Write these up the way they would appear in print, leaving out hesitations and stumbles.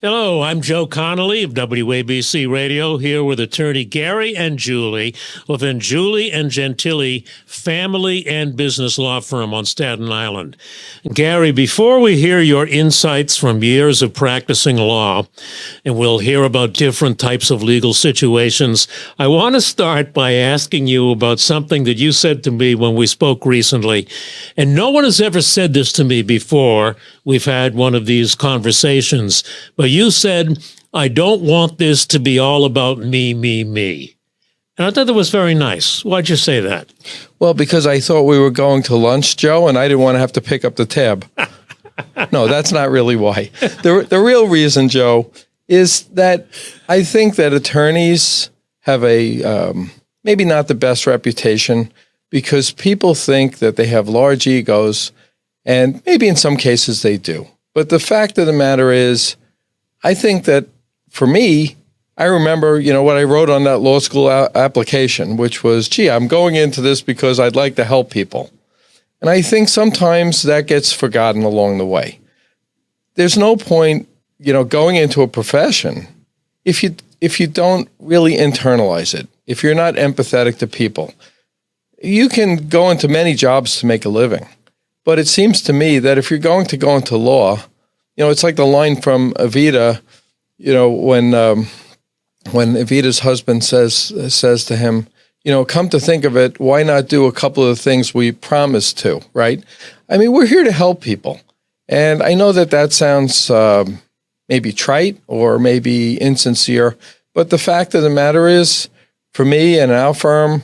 Hello, I'm Joe Connolly of WABC Radio, here with attorney Gary Angiuli of Angiuli and Gentile Family and Business Law Firm on Staten Island. Gary, before we hear your insights from years of practicing law, and we'll hear about different types of legal situations, I want to start by asking you about something that you said to me when we spoke recently. And no one has ever said this to me before. We've had one of these conversations, but you said, I don't want this to be all about me, me, me. And I thought that was very nice. Why'd you say that? Well, because I thought we were going to lunch, Joe, and I didn't want to have to pick up the tab. No, that's not really why. The real reason, Joe, is that I think that attorneys have a maybe not the best reputation because people think that they have large egos, and maybe in some cases they do. But the fact of the matter is, I think that for me, I remember, what I wrote on that law school application, which was, gee, I'm going into this because I'd like to help people. And I think sometimes that gets forgotten along the way. There's no point, going into a profession if you don't really internalize it, if you're not empathetic to people. You can go into many jobs to make a living. But it seems to me that if you're going to go into law, it's like the line from Evita, when Evita's husband says to him, come to think of it, why not do a couple of the things we promised to, right? I mean, we're here to help people. And I know that sounds maybe trite or maybe insincere, but the fact of the matter is, for me and our firm,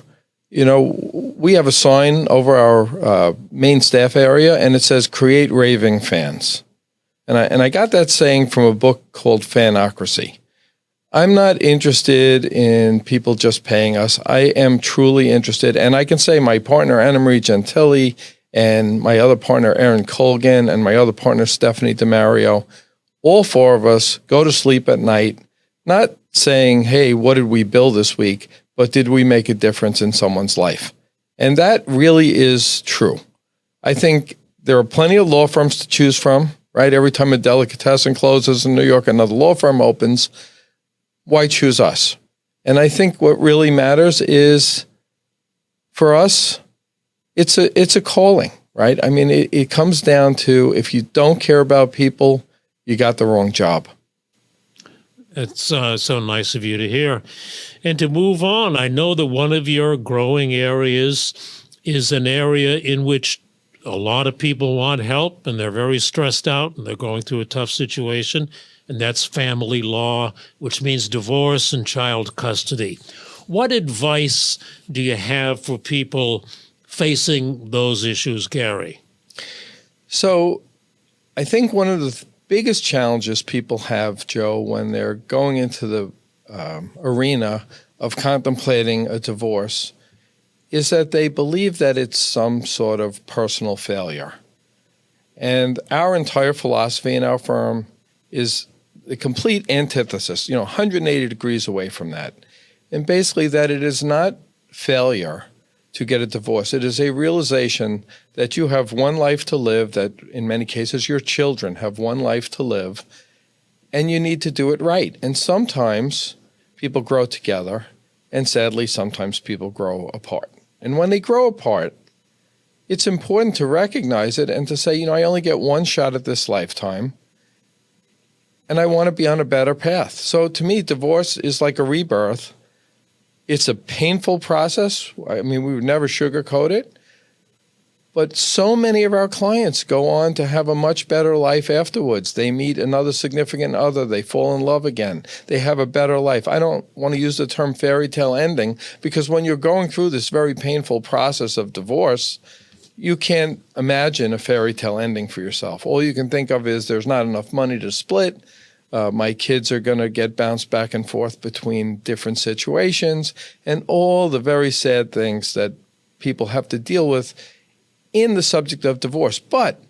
we have a sign over our main staff area, and it says, create raving fans. And I got that saying from a book called Fanocracy. I'm not interested in people just paying us. I am truly interested. And I can say my partner, Anna Marie Gentile, and my other partner, Erin Colgan, and my other partner, Stephanie DeMario, all four of us go to sleep at night, not saying, hey, what did we build this week, but did we make a difference in someone's life? And that really is true. I think there are plenty of law firms to choose from, right? Every time a delicatessen closes in New York, another law firm opens. Why choose us? And I think what really matters is, for us, it's a calling, right? I mean, it comes down to, if you don't care about people, you got the wrong job. It's so nice of you to hear. And to move on, I know that one of your growing areas is an area in which a lot of people want help, and they're very stressed out, and they're going through a tough situation, and that's family law, which means divorce and child custody. What advice do you have for people facing those issues, Gary? So I think one of the biggest challenges people have, Joe, when they're going into the arena of contemplating a divorce is that they believe that it's some sort of personal failure. And our entire philosophy in our firm is the complete antithesis, 180 degrees away from that. And basically that it is not failure to get a divorce. It is a realization that you have one life to live, that in many cases your children have one life to live, and you need to do it right. And sometimes people grow together, and sadly, sometimes people grow apart. And when they grow apart, it's important to recognize it and to say, I only get one shot at this lifetime, and I want to be on a better path. So to me, divorce is like a rebirth. It's a painful process. I mean, we would never sugarcoat it. But so many of our clients go on to have a much better life afterwards. They meet another significant other. They fall in love again. They have a better life. I don't want to use the term fairy tale ending, because when you're going through this very painful process of divorce, you can't imagine a fairy tale ending for yourself. All you can think of is there's not enough money to split. My kids are going to get bounced back and forth between different situations, and all the very sad things that people have to deal with in the subject of divorce. But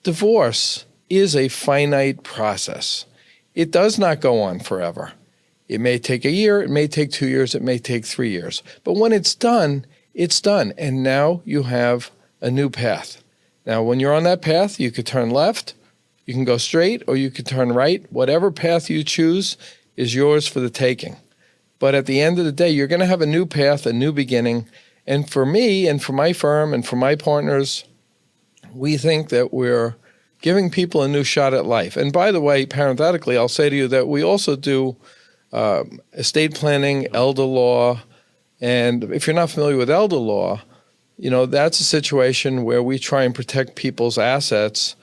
divorce is a finite process. It does not go on forever. It may take a year, it may take 2 years, it may take 3 years. But when it's done, it's done. And now you have a new path. Now, when you're on that path, you could turn left You can go straight or you can turn right. Whatever path you choose is yours for the taking. But at the end of the day, you're going to have a new path, a new beginning. And for me and for my firm and for my partners, we think that we're giving people a new shot at life. And by the way, parenthetically, I'll say to you that we also do estate planning, elder law. And if you're not familiar with elder law, that's a situation where we try and protect people's assets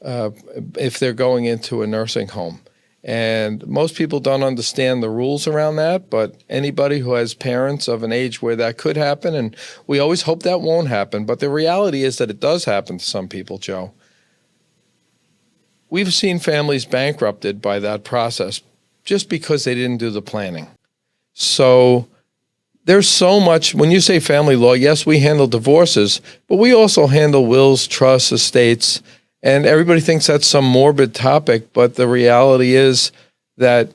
if they're going into a nursing home. And most people don't understand the rules around that, but anybody who has parents of an age where that could happen, and we always hope that won't happen, but the reality is that it does happen to some people, Joe. We've seen families bankrupted by that process just because they didn't do the planning. So there's so much, when you say family law, yes, we handle divorces, but we also handle wills, trusts, estates, and everybody thinks that's some morbid topic, but the reality is that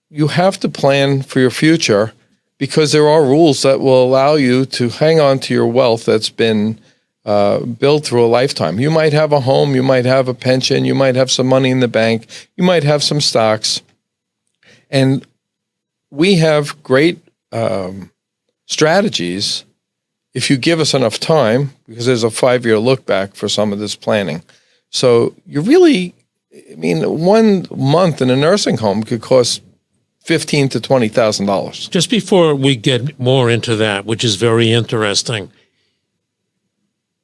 you have to plan for your future because there are rules that will allow you to hang on to your wealth that's been built through a lifetime. You might have a home, you might have a pension, you might have some money in the bank, you might have some stocks. And we have great strategies if you give us enough time, because there's a 5-year look back for some of this planning. So you really, 1 month in a nursing home could cost $15,000 to $20,000. Just before we get more into that, which is very interesting,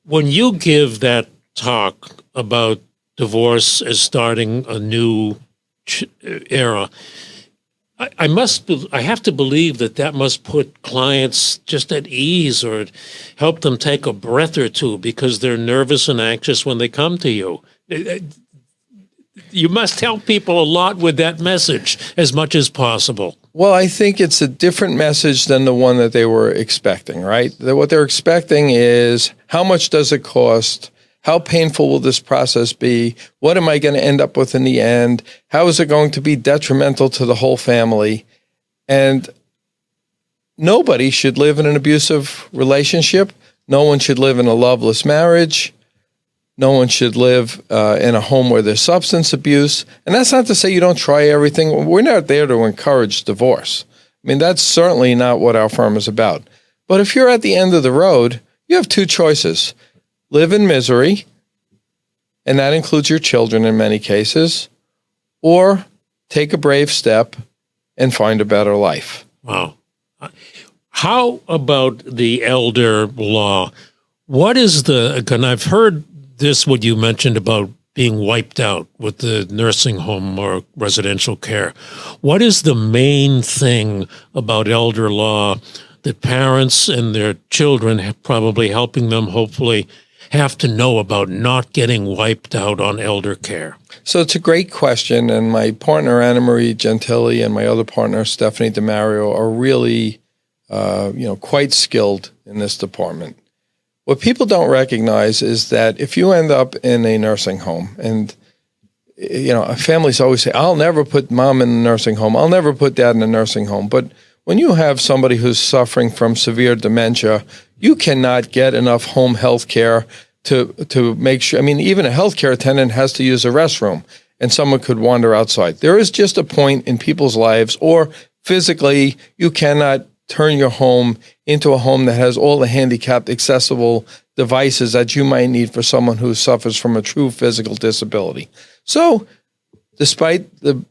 when you give that talk about divorce as starting a new era, I have to believe that must put clients just at ease or help them take a breath or two because they're nervous and anxious when they come to you. You must help people a lot with that message as much as possible. Well, I think it's a different message than the one that they were expecting, right? What they're expecting is, how much does it cost? How painful will this process be? What am I going to end up with in the end? How is it going to be detrimental to the whole family? And nobody should live in an abusive relationship. No one should live in a loveless marriage. No one should live in a home where there's substance abuse. And that's not to say you don't try everything. We're not there to encourage divorce. That's certainly not what our firm is about. But if you're at the end of the road, you have two choices. Live in misery, and that includes your children in many cases, or take a brave step and find a better life. Wow. How about the elder law? What is and I've heard this, what you mentioned about being wiped out with the nursing home or residential care. What is the main thing about elder law that parents and their children, probably helping them hopefully, have to know about not getting wiped out on elder care? So it's a great question, and my partner Anna Marie Gentile and my other partner Stephanie DeMario are really, quite skilled in this department. What people don't recognize is that if you end up in a nursing home, and families always say, "I'll never put mom in a nursing home. I'll never put dad in a nursing home," but when you have somebody who's suffering from severe dementia, you cannot get enough home health care to make sure. Even a healthcare attendant has to use a restroom, and someone could wander outside. There is just a point in people's lives, or physically, you cannot turn your home into a home that has all the handicapped accessible devices that you might need for someone who suffers from a true physical disability. So, despite the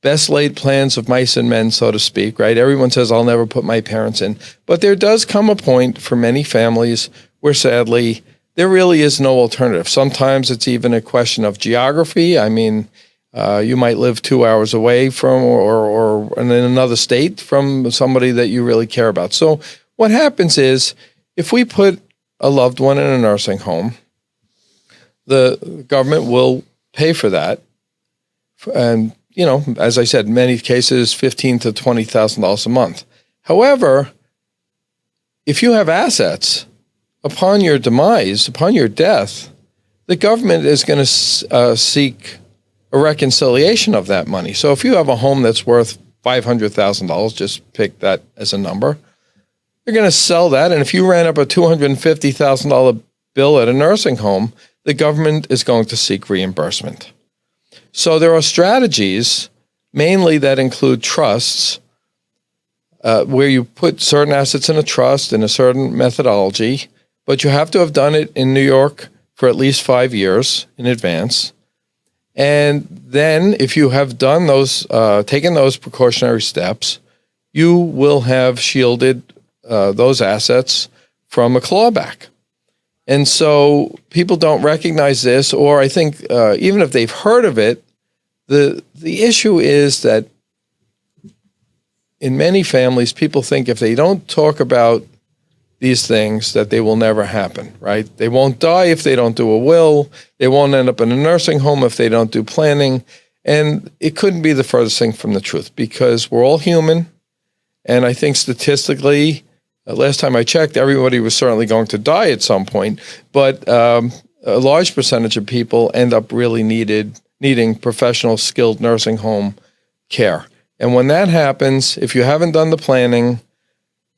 best laid plans of mice and men, so to speak, right? Everyone says, "I'll never put my parents in." But there does come a point for many families where sadly, there really is no alternative. Sometimes it's even a question of geography. You might live 2 hours away from or in another state from somebody that you really care about. So what happens is, if we put a loved one in a nursing home, the government will pay for that. And as I said, in many cases, $15,000 to $20,000 a month. However, if you have assets, upon your demise, upon your death, the government is going to seek a reconciliation of that money. So if you have a home that's worth $500,000, just pick that as a number, they're going to sell that. And if you ran up a $250,000 bill at a nursing home, the government is going to seek reimbursement. So there are strategies, mainly that include trusts, where you put certain assets in a trust in a certain methodology, but you have to have done it in New York for at least 5 years in advance. And then if you have done those, taken those precautionary steps, you will have shielded those assets from a clawback. And so people don't recognize this, or I think even if they've heard of it, the issue is that in many families, people think if they don't talk about these things, that they will never happen, right? They won't die if they don't do a will. They won't end up in a nursing home if they don't do planning. And it couldn't be the furthest thing from the truth, because we're all human. And I think statistically, last time I checked, everybody was certainly going to die at some point. But a large percentage of people end up really needing professional, skilled nursing home care. And when that happens, if you haven't done the planning,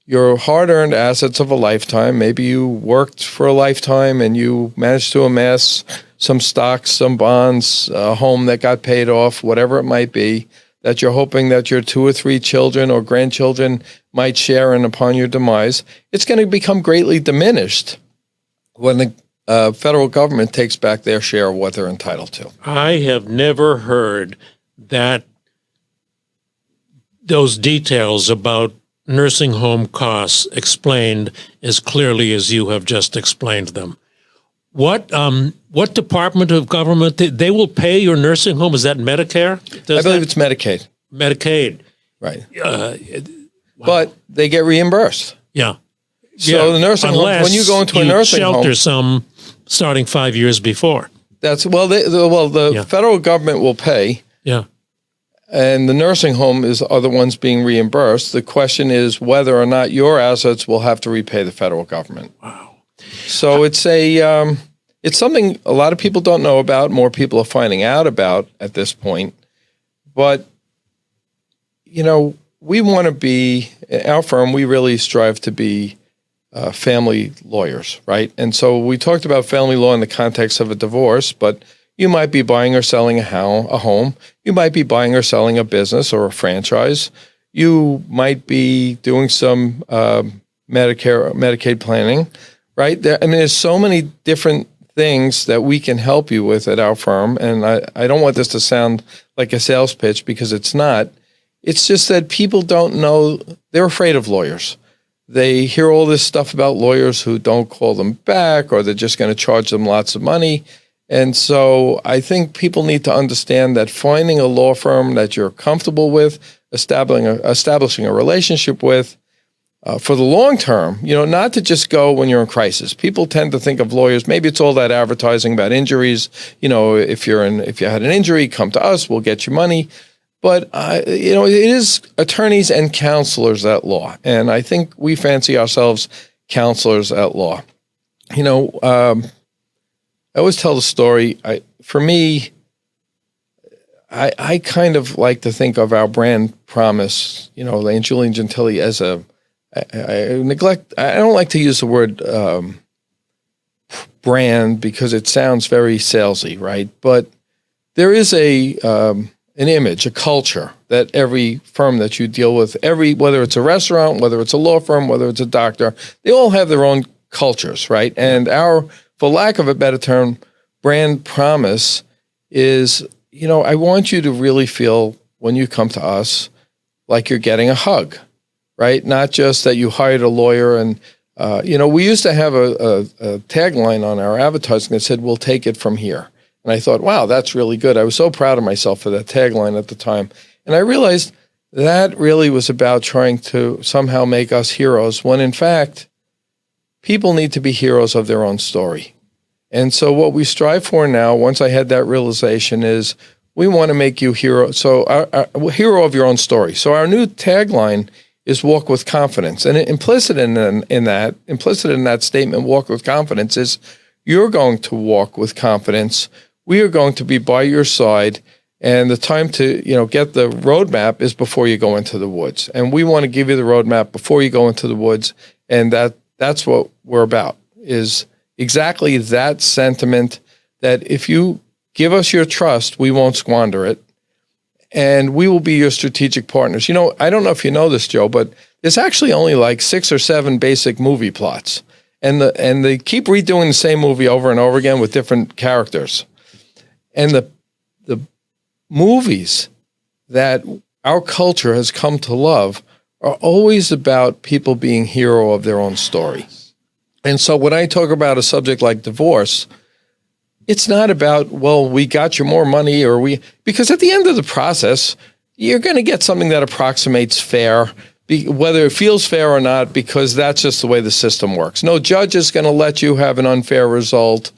your hard-earned assets of a lifetime, maybe you worked for a lifetime and you managed to amass some stocks, some bonds, a home that got paid off, whatever it might be, that you're hoping that your 2 or 3 children or grandchildren might share in upon your demise, it's going to become greatly diminished when the federal government takes back their share of what they're entitled to. I have never heard that those details about nursing home costs explained as clearly as you have just explained them. What department of government, they will pay your nursing home? Is that Medicare? I believe it's Medicaid. Medicaid. Right. But they get reimbursed. Yeah. So the nursing home, when you go into a nursing home, shelter some starting 5 years before. That's the federal government will pay. Yeah. And the nursing home are the ones being reimbursed. The question is whether or not your assets will have to repay the federal government. Wow. So it's something a lot of people don't know about. More people are finding out about at this point. But, we want to be, our firm, we really strive to be family lawyers, right? And so we talked about family law in the context of a divorce, but you might be buying or selling a home. You might be buying or selling a business or a franchise. You might be doing some Medicaid planning, right? There's so many different things that we can help you with at our firm. And I don't want this to sound like a sales pitch, because it's not. It's just that people don't know. They're afraid of lawyers. They hear all this stuff about lawyers who don't call them back, or they're just going to charge them lots of money. And so I think people need to understand that finding a law firm that you're comfortable with, establishing a relationship with for the long term, not to just go when you're in crisis. People tend to think of lawyers, maybe it's all that advertising about injuries. If you had an injury, come to us, we'll get you money. But, it is attorneys and counselors at law. And I think we fancy ourselves counselors at law. I always tell the story. For me, I kind of like to think of our brand promise, Angiuli and Gentile, as I don't like to use the word brand, because it sounds very salesy, right? But there is an image, a culture that every firm that you deal with, whether it's a restaurant, whether it's a law firm, whether it's a doctor, they all have their own cultures, right? And for lack of a better term, brand promise is, I want you to really feel when you come to us like you're getting a hug, right? Not just that you hired a lawyer. And, we used to have a tagline on our advertising that said, "We'll take it from here." And I thought, wow, that's really good. I was so proud of myself for that tagline at the time. And I realized that really was about trying to somehow make us heroes, when in fact, people need to be heroes of their own story. And so what we strive for now, once I had that realization, is we want to make you hero. So a hero of your own story. So our new tagline is "Walk with Confidence." And implicit in that statement, "Walk with Confidence," is you're going to walk with confidence. We are going to be by your side. And the time to, get the roadmap is before you go into the woods. And we want to give you the roadmap before you go into the woods. And that's what we're about, is exactly that sentiment, that if you give us your trust, we won't squander it, and we will be your strategic partners. You know, I don't know if you know this, Joe, but there's actually only like 6 or 7 basic movie plots. And they keep redoing the same movie over and over again with different characters. And the movies that our culture has come to love are always about people being hero of their own story. And so when I talk about a subject like divorce, it's not about, well, we got you more money because at the end of the process, you're going to get something that approximates fair, whether it feels fair or not, because that's just the way the system works. No judge is going to let you have an unfair result.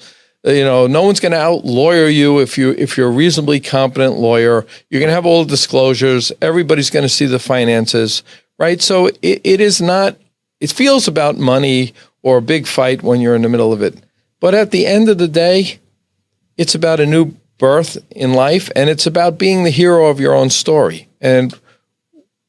You know, no one's going to out-lawyer you if you're a reasonably competent lawyer. You're going to have all the disclosures. Everybody's going to see the finances, right? So it is not, it feels about money or a big fight when you're in the middle of it. But at the end of the day, it's about a new birth in life, and it's about being the hero of your own story. And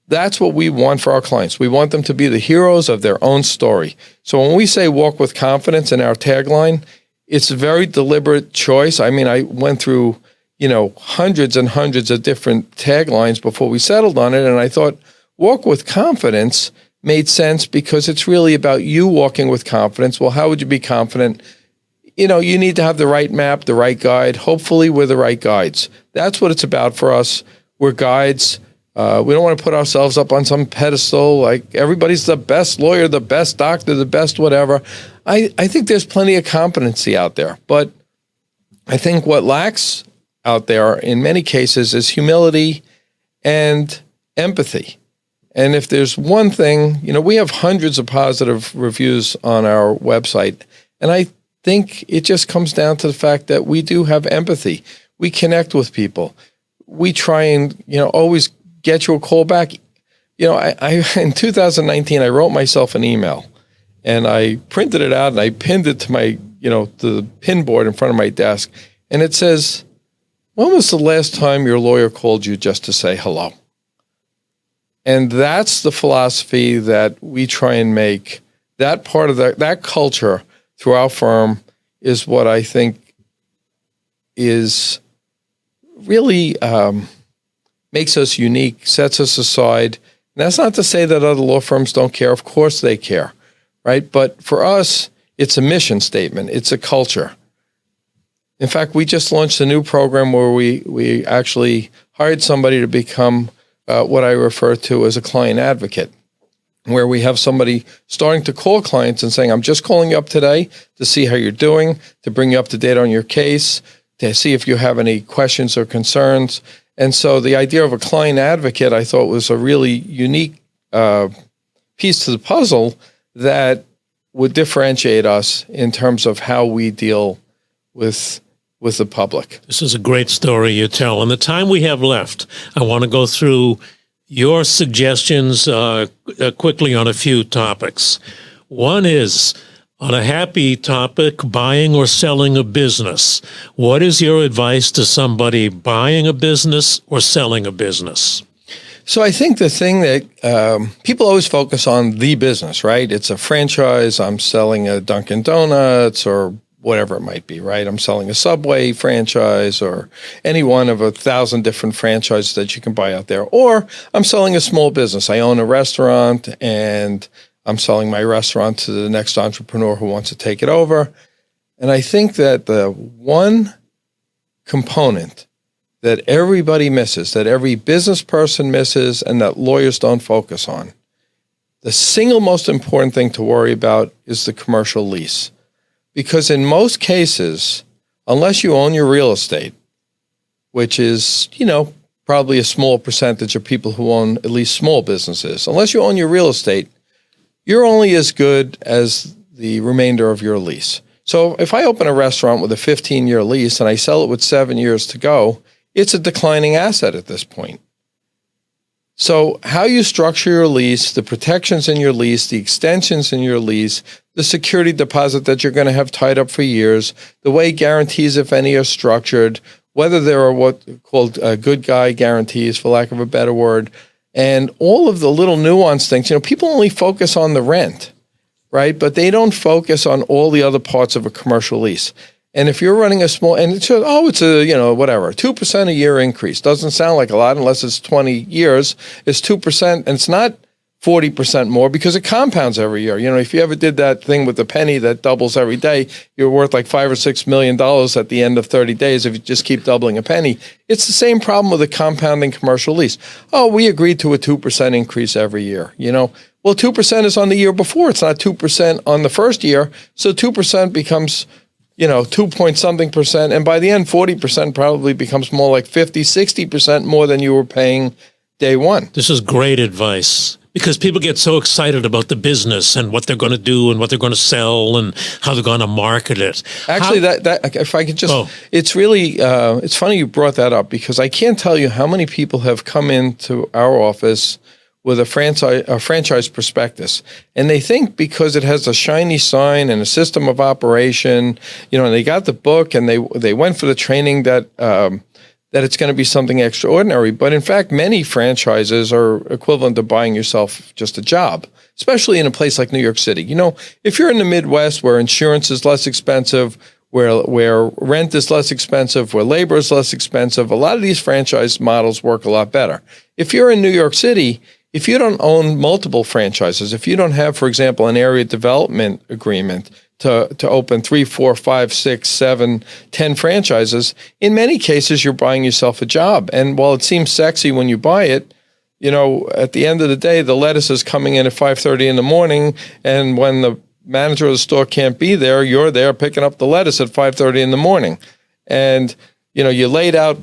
that's what we want for our clients. We want them to be the heroes of their own story. So when we say walk with confidence in our tagline, it's a very deliberate choice. I mean, I went through, hundreds and hundreds of different taglines before we settled on it. And I thought walk with confidence made sense because it's really about you walking with confidence. Well, how would you be confident? You need to have the right map, the right guide. Hopefully we're the right guides. That's what it's about for us. We're guides. We don't want to put ourselves up on some pedestal like everybody's the best lawyer, the best doctor, the best whatever. I think there's plenty of competency out there. But I think what lacks out there in many cases is humility and empathy. And if there's one thing, we have hundreds of positive reviews on our website. And I think it just comes down to the fact that we do have empathy. We connect with people. We try and, always get you a call back. I in 2019, I wrote myself an email and I printed it out and I pinned it to my, to the pin board in front of my desk. And it says, when was the last time your lawyer called you just to say hello? And that's the philosophy that we try and make. That part of that culture through our firm is what I think is really makes us unique, sets us aside. And that's not to say that other law firms don't care. Of course they care, right? But for us, it's a mission statement. It's a culture. In fact, we just launched a new program where we actually hired somebody to become what I refer to as a client advocate, where we have somebody starting to call clients and saying, I'm just calling you up today to see how you're doing, to bring you up to date on your case, to see if you have any questions or concerns. And so the idea of a client advocate, I thought, was a really unique piece to the puzzle that would differentiate us in terms of how we deal with the public. This is a great story you tell. In the time we have left, I want to go through your suggestions quickly on a few topics. One is, on a happy topic, buying or selling a business. What is your advice to somebody buying a business or selling a business? So I think the thing that people always focus on the business, right? It's a franchise. I'm selling a Dunkin' Donuts or whatever it might be, right? I'm selling a Subway franchise or any one of 1,000 different franchises that you can buy out there. Or I'm selling a small business. I own a restaurant and I'm selling my restaurant to the next entrepreneur who wants to take it over. And I think that the one component that everybody misses, that every business person misses, and that lawyers don't focus on, the single most important thing to worry about is the commercial lease. Because in most cases, unless you own your real estate, which is, probably a small percentage of people who own at least small businesses, unless you own your real estate, you're only as good as the remainder of your lease. So if I open a restaurant with a 15-year lease and I sell it with 7 years to go, it's a declining asset at this point. So how you structure your lease, the protections in your lease, the extensions in your lease, the security deposit that you're going to have tied up for years, the way guarantees, if any, are structured, whether there are what called good guy guarantees, for lack of a better word, and all of the little nuanced things. People only focus on the rent, right? But they don't focus on all the other parts of a commercial lease. And if you're running a small, and it's a, whatever, 2% a year increase. Doesn't sound like a lot unless it's 20 years. It's 2%, and it's not 40% more because it compounds every year. If you ever did that thing with the penny that doubles every day, you're worth like $5 or $6 million at the end of 30 days if you just keep doubling a penny. It's the same problem with a compounding commercial lease. Oh, we agreed to a 2% increase every year. Well, 2% is on the year before. It's not 2% on the first year. So 2% becomes 2 point something percent. And by the end, 40% probably becomes more like 50, 60% more than you were paying day one. This is great advice because people get so excited about the business and what they're going to do and what they're going to sell and how they're going to market it. Actually, that if I could just, it's really, it's funny you brought that up because I can't tell you how many people have come into our office with a franchise prospectus. And they think because it has a shiny sign and a system of operation, and they got the book and they went for the training that it's going to be something extraordinary. But in fact, many franchises are equivalent to buying yourself just a job, especially in a place like New York City. If you're in the Midwest where insurance is less expensive, where rent is less expensive, where labor is less expensive, a lot of these franchise models work a lot better. If you're in New York City, if you don't own multiple franchises, if you don't have, for example, an area development agreement to open 3, 4, 5, 6, 7, 10 franchises, in many cases, you're buying yourself a job. And while it seems sexy when you buy it, at the end of the day, the lettuce is coming in at 5:30 in the morning. And when the manager of the store can't be there, you're there picking up the lettuce at 5:30 in the morning. And, you laid out,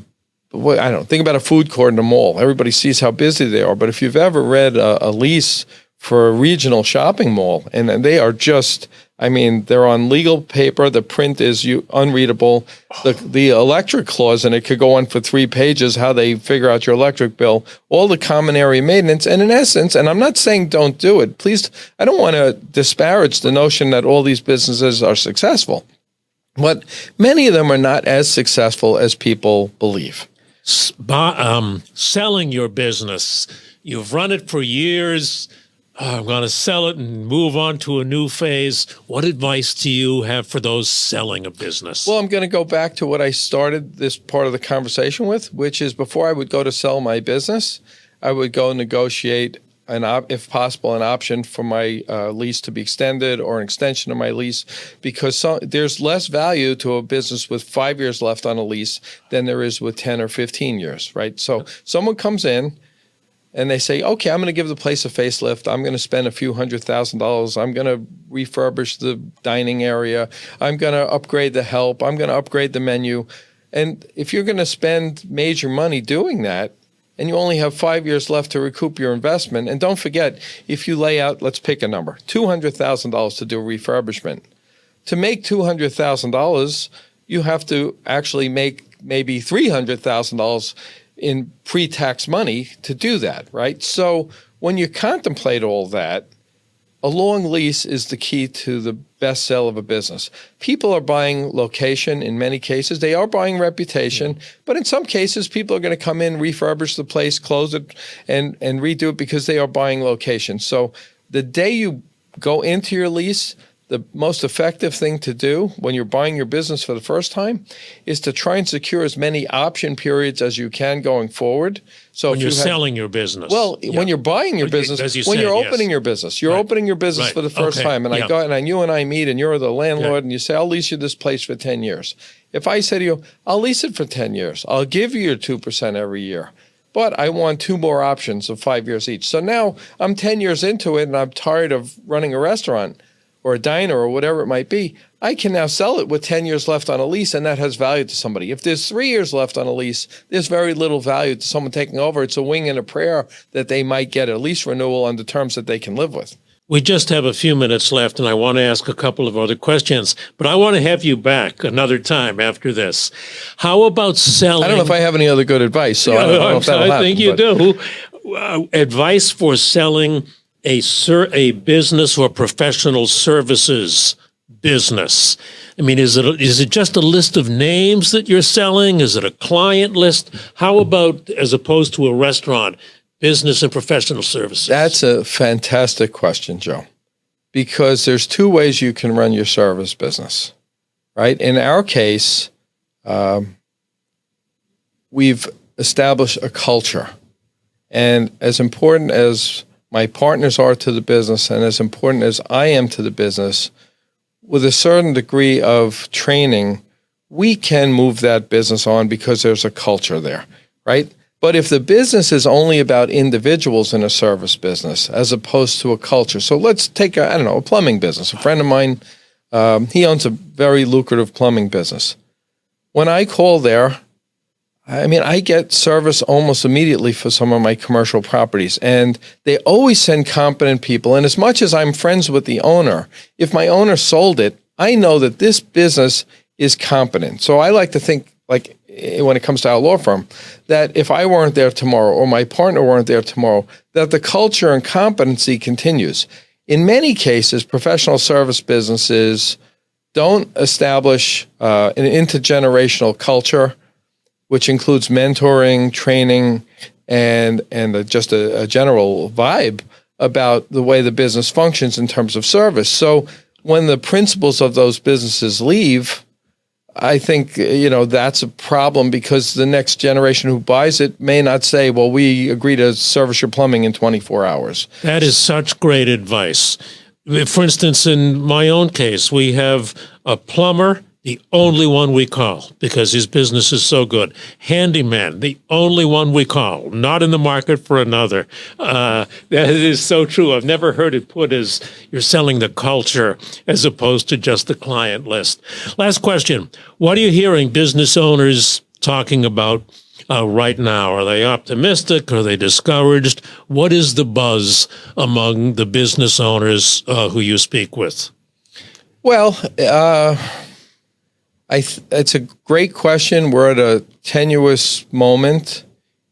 think about a food court in a mall. Everybody sees how busy they are. But if you've ever read a lease for a regional shopping mall, and they are just, they're on legal paper. The print is unreadable. The electric clause in it could go on for 3 pages, how they figure out your electric bill, all the common area maintenance. And in essence, and I'm not saying don't do it. Please, I don't want to disparage the notion that all these businesses are successful. But many of them are not as successful as people believe. Selling your business. You've run it for years. I'm going to sell it and move on to a new phase. What advice do you have for those selling a business? Well, I'm going to go back to what I started this part of the conversation with, which is before I would go to sell my business, I would go negotiate, if possible, an option for my lease to be extended or an extension of my lease, because there's less value to a business with 5 years left on a lease than there is with 10 or 15 years, right? So someone comes in and they say, okay, I'm going to give the place a facelift. I'm going to spend a few $100,000. I'm going to refurbish the dining area. I'm going to upgrade the help. I'm going to upgrade the menu. And if you're going to spend major money doing that, and you only have 5 years left to recoup your investment, and don't forget, if you lay out, let's pick a number, $200,000 to do a refurbishment. To make $200,000, you have to actually make maybe $300,000 in pre-tax money to do that, right? So when you contemplate all that, a long lease is the key to the best sell of a business. People are buying location in many cases. They are buying reputation, but in some cases, people are going to come in, refurbish the place, close it, and redo it because they are buying location. So the day you go into your lease, the most effective thing to do when you're buying your business for the first time is to try and secure as many option periods as you can going forward. So when you're selling your business. Well, when you're buying your business, when you're opening your business, you're opening your business for the first time. And you and I meet and you're the landlord and you say, I'll lease you this place for 10 years. If I say to you, I'll lease it for 10 years, I'll give you your 2% every year, but I want 2 more options of 5 years each. So now I'm 10 years into it and I'm tired of running a restaurant or a diner or whatever it might be. I can now sell it with 10 years left on a lease, and that has value to somebody. If there's 3 years left on a lease, there's very little value to someone taking over. It's a wing and a prayer that they might get a lease renewal under terms that they can live with. We just have a few minutes left, and I want to ask a couple of other questions, but I want to have you back another time after this. How about selling? I don't know if I have any other good advice, so I don't know if that'll happen. I think you do. Advice for selling a business or professional services business. I mean, is it just a list of names that you're selling? Is it a client list? How about, as opposed to a restaurant, business and professional services? That's a fantastic question, Joe, because there's 2 ways you can run your service business. right? In our case, we've established a culture. And as important as my partners are to the business and as important as I am to the business, with a certain degree of training, we can move that business on because there's a culture there, right? But if the business is only about individuals in a service business as opposed to a culture, so let's take a plumbing business. A friend of mine, he owns a very lucrative plumbing business. When I call there, I get service almost immediately for some of my commercial properties, and they always send competent people. And as much as I'm friends with the owner, if my owner sold it, I know that this business is competent. So I like to think, like when it comes to our law firm, that if I weren't there tomorrow or my partner weren't there tomorrow, that the culture and competency continues. In many cases, professional service businesses don't establish an intergenerational culture, which includes mentoring, training, and just a general vibe about the way the business functions in terms of service. So when the principals of those businesses leave, I think, that's a problem because the next generation who buys it may not say, well, we agree to service your plumbing in 24 hours. That is such great advice. For instance, in my own case, we have a plumber, the only one we call because his business is so good. Handyman, the only one we call, not in the market for another. That is so true. I've never heard it put as you're selling the culture as opposed to just the client list. Last question. What are you hearing business owners talking about right now? Are they optimistic? Are they discouraged? What is the buzz among the business owners who you speak with? Well, it's a great question. We're at a tenuous moment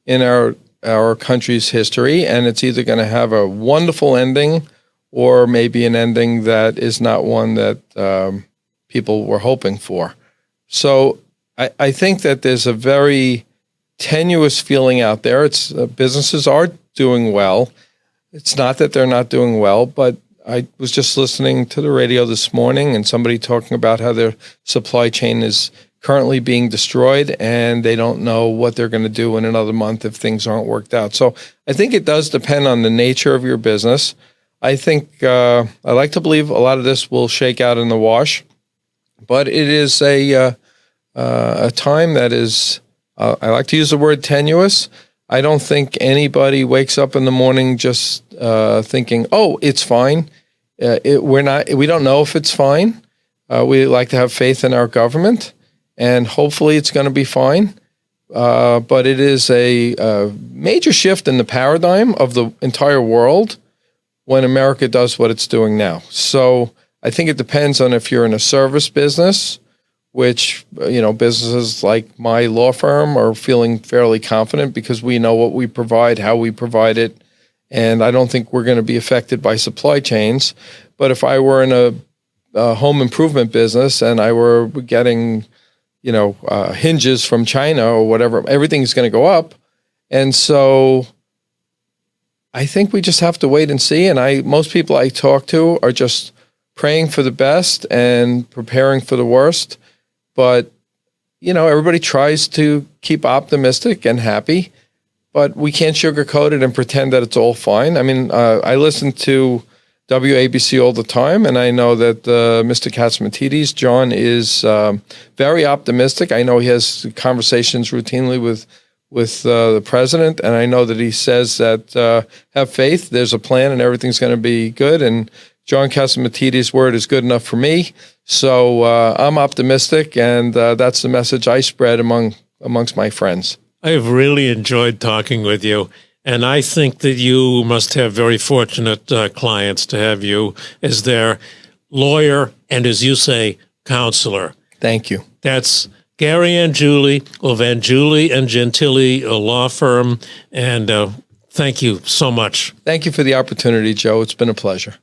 in our country's history, and it's either going to have a wonderful ending or maybe an ending that is not one that people were hoping for. So I think that there's a very tenuous feeling out there. It's businesses are doing well. It's not that they're not doing well, but I was just listening to the radio this morning and somebody talking about how their supply chain is currently being destroyed and they don't know what they're going to do in another month if things aren't worked out. So I think it does depend on the nature of your business. I think I like to believe a lot of this will shake out in the wash, but it is a time that is, I like to use the word tenuous. I don't think anybody wakes up in the morning just thinking, "Oh, it's fine." We don't know if it's fine. We like to have faith in our government, and hopefully, it's going to be fine. But it is a major shift in the paradigm of the entire world when America does what it's doing now. So I think it depends on if you're in a service business, which, businesses like my law firm are feeling fairly confident because we know what we provide, how we provide it, and I don't think we're going to be affected by supply chains. But if I were in a home improvement business and I were getting, hinges from China or whatever, everything's going to go up. And so I think we just have to wait and see. And most people I talk to are just praying for the best and preparing for the worst. But, everybody tries to keep optimistic and happy, but we can't sugarcoat it and pretend that it's all fine. I listen to WABC all the time, and I know that Mr. Catsimatidis, John, is very optimistic. I know he has conversations routinely with the president, and I know that he says that have faith, there's a plan, and everything's going to be good. And John Catsimatidis' word is good enough for me. So I'm optimistic, and that's the message I spread amongst my friends. I have really enjoyed talking with you, and I think that you must have very fortunate clients to have you as their lawyer and, as you say, counselor. Thank you. That's Gary Angiuli of Angiuli and Gentile law firm, and thank you so much. Thank you for the opportunity, Joe. It's been a pleasure.